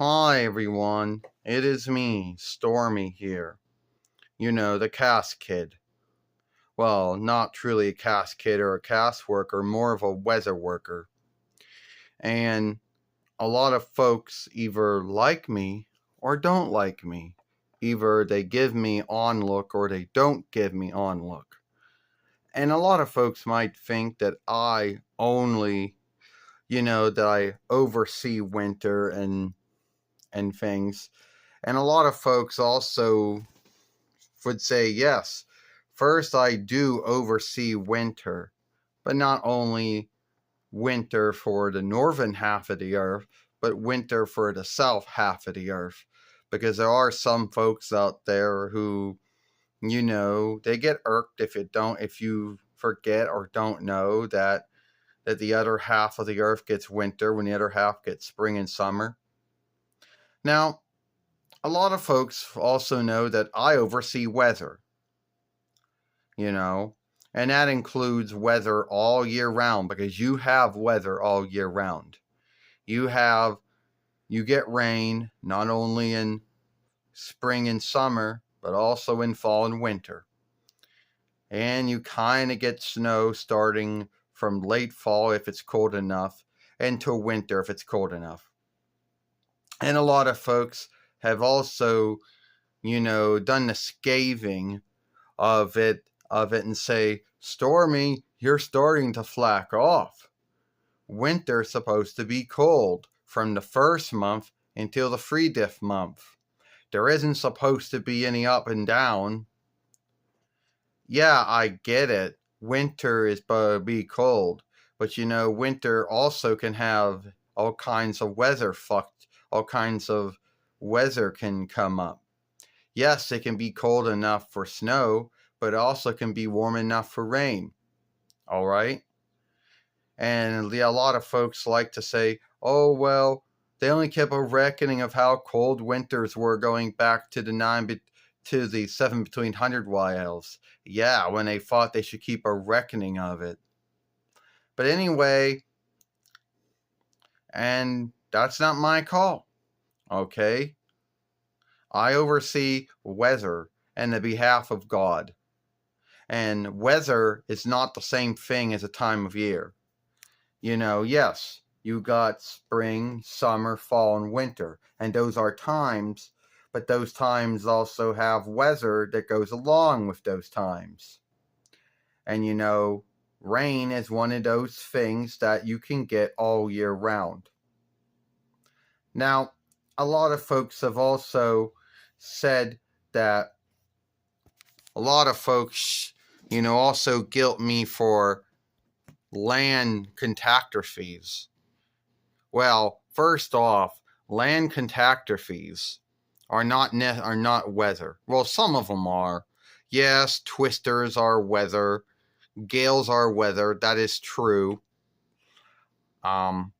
Hi everyone, it is me, Stormy here. You know, the cast kid. Well, not truly a cast kid or a cast worker, more of a weather worker. And a lot of folks either like me or don't like me. Either they give me ONLOOK or they don't give me ONLOOK. And a lot of folks might think that I only, that I oversee winter and things. And a lot of folks also would say, yes, first I do oversee winter, but not only winter for the northern half of the earth, but winter for the south half of the earth. Because there are some folks out there who, they get irked if you forget or don't know that the other half of the earth gets winter when the other half gets spring and summer. Now, a lot of folks also know that I oversee weather, you know, and that includes weather all year round because you have weather all year round. You have, you get rain not only in spring and summer, but also in fall and winter. And you kind of get snow starting from late fall if it's cold enough into winter if it's cold enough. And a lot of folks have also, done the scathing of it and say, Stormy, you're starting to flack off. Winter's supposed to be cold from the first month until the 30th month. There isn't supposed to be any up and down. Yeah, I get it. Winter is supposed to be cold. But winter also can have all kinds of all kinds of weather can come up. Yes, it can be cold enough for snow, but it also can be warm enough for rain. All right? And a lot of folks like to say, oh, well, they only kept a reckoning of how cold winters were going back to the 7 between 100 YLs. Yeah, when they thought they should keep a reckoning of it. But anyway, and that's not my call. Okay? I oversee weather and the behalf of God. And weather is not the same thing as a time of year. Yes, you got spring, summer, fall, and winter, and those are times, but those times also have weather that goes along with those times. And rain is one of those things that you can get all year round. Now, a lot of folks have also said that a lot of folks, also guilt me for land catastrophes. Well, first off, land catastrophes are not weather. Well, some of them are. Yes, twisters are weather. Gales are weather. That is true. Um,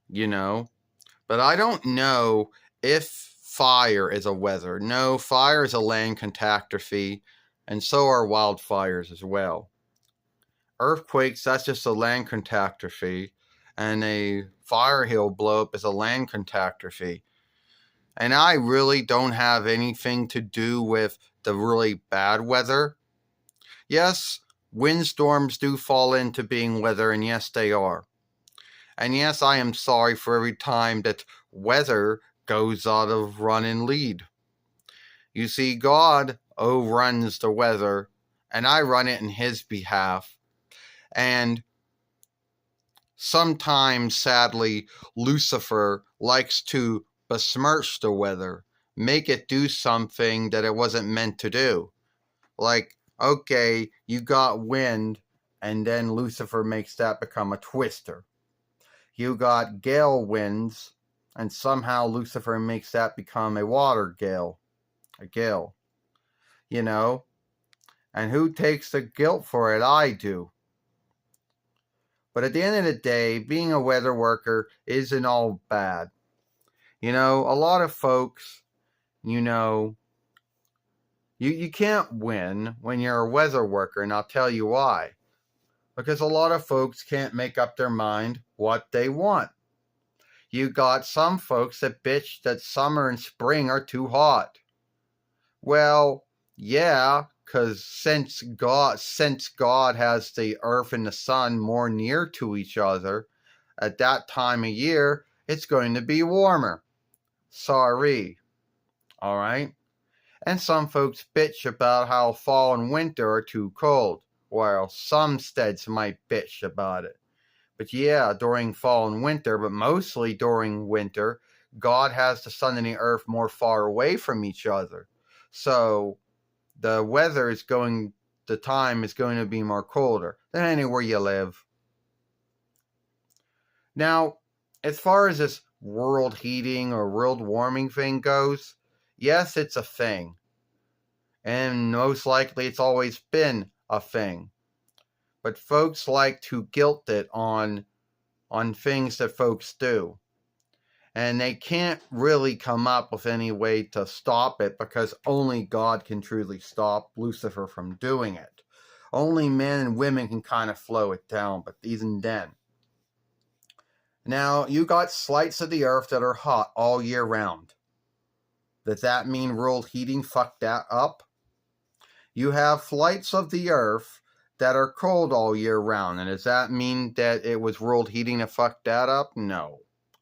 but I don't know if fire is a weather. No, fire is a land catastrophe, and so are wildfires as well. Earthquakes, that's just a land catastrophe, and a fire hill blow up is a land catastrophe. And I really don't have anything to do with the really bad weather. Yes, windstorms do fall into being weather, and yes, they are. And yes, I am sorry for every time that weather goes out of run and lead. You see, God runs the weather, and I run it in His behalf. And sometimes, sadly, Lucifer likes to besmirch the weather, make it do something that it wasn't meant to do. Like, okay, you got wind, and then Lucifer makes that become a twister. You got gale winds, and somehow Lucifer makes that become a water gale. A gale. And who takes the guilt for it? I do. But at the end of the day, being a weather worker isn't all bad. A lot of folks, you can't win when you're a weather worker, and I'll tell you why. Because a lot of folks can't make up their mind what they want. You got some folks that bitch that summer and spring are too hot. Well, yeah, because since God has the earth and the sun more near to each other, at that time of year, it's going to be warmer. Sorry. All right? And some folks bitch about how fall and winter are too cold, while some steads might bitch about it. But yeah, during fall and winter, but mostly during winter, God has the sun and the earth more far away from each other. So the time is going to be more colder than anywhere you live. Now, as far as this world heating or world warming thing goes, yes, it's a thing. And most likely it's always been a thing. But folks like to guilt it on things that folks do. And they can't really come up with any way to stop it because only God can truly stop Lucifer from doing it. Only men and women can kind of slow it down, but even then. Now, you got slights of the earth that are hot all year round. Does that mean world heating fucked that up? You have flights of the earth that are cold all year round. And does that mean that it was world heating that fucked that up? No,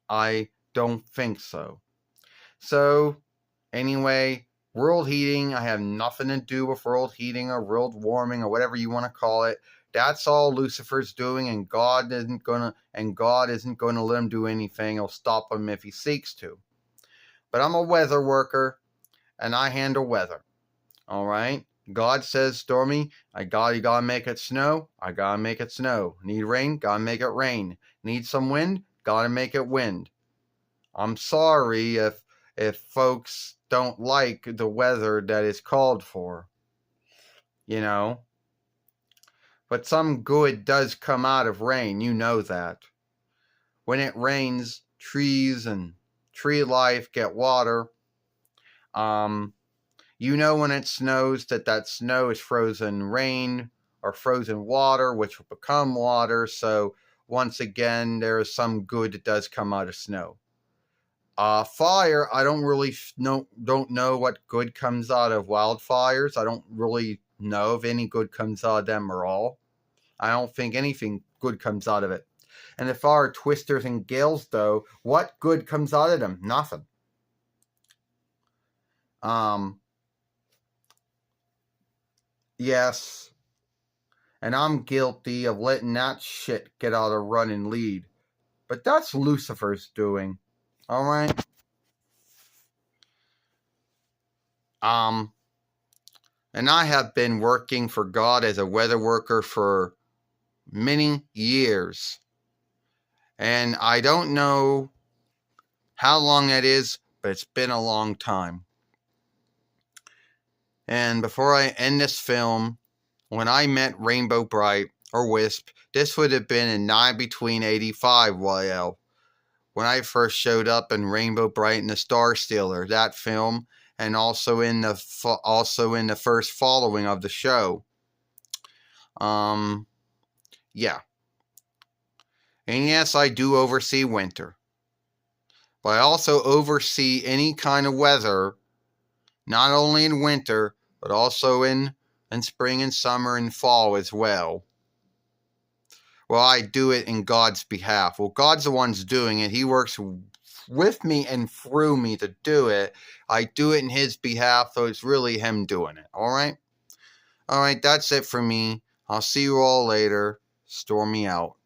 I don't think so. So, anyway, world heating, I have nothing to do with world heating or world warming or whatever you want to call it. That's all Lucifer's doing, and God isn't gonna let him do anything. He'll stop him if he seeks to. But I'm a weather worker, and I handle weather. All right. God says, Stormy, you gotta make it snow. I gotta make it snow. Need rain? Gotta make it rain. Need some wind? Gotta make it wind. I'm sorry if folks don't like the weather that is called for. You know. But some good does come out of rain. You know that. When it rains, trees and tree life get water. You know when it snows that snow is frozen rain or frozen water, which will become water. So once again, there is some good that does come out of snow. Fire, I don't really don't know what good comes out of wildfires. I don't really know if any good comes out of them at all. I don't think anything good comes out of it. And as far as twisters and gales, though, what good comes out of them? Nothing. Yes. And I'm guilty of letting that shit get out of running lead. But that's Lucifer's doing. Alright? And I have been working for God as a weather worker for many years. And I don't know how long that is, but it's been a long time. And before I end this film, when I met Rainbow Bright, or Wisp, this would have been in 9 between 85 YL. When I first showed up in Rainbow Bright and the Star Stealer, that film, and also in the first following of the show. Yeah. And yes, I do oversee winter. But I also oversee any kind of weather, not only in winter, but also in spring and summer and fall as well. Well, I do it in God's behalf. Well, God's the one's doing it. He works with me and through me to do it. I do it in his behalf, so it's really him doing it. All right? All right, that's it for me. I'll see you all later. Stormy out.